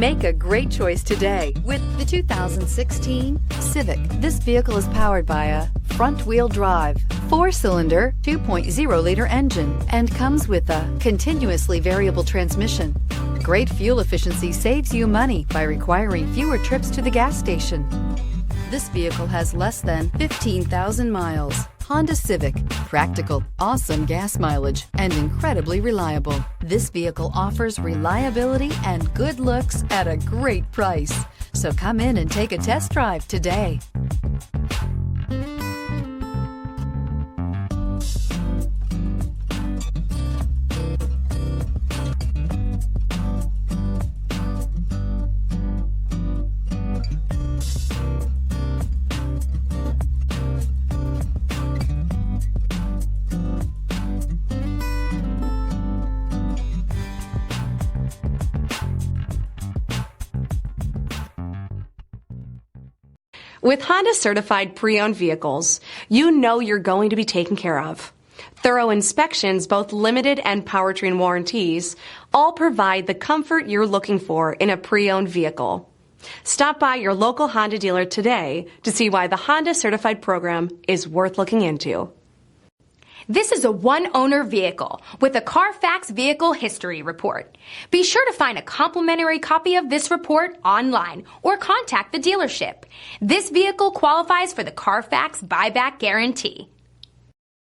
Make a great choice today with the 2016 Civic. This vehicle is powered by a front-wheel drive, 4-cylinder, 2.0-liter engine, and comes with a continuously variable transmission. Great fuel efficiency saves you money by requiring fewer trips to the gas station. This vehicle has less than 15,000 miles. Honda Civic, practical, awesome gas mileage, and incredibly reliable. This vehicle offers reliability and good looks at a great price. So come in and take a test drive today. With Honda certified pre-owned vehicles, you know you're going to be taken care of. Thorough inspections, both limited and powertrain warranties, all provide the comfort you're looking for in a pre-owned vehicle. Stop by your local Honda dealer today to see why the Honda certified program is worth looking into. This is a one-owner vehicle with a Carfax Vehicle History Report. Be sure to find a complimentary copy of this report online or contact the dealership. This vehicle qualifies for the Carfax Buyback Guarantee.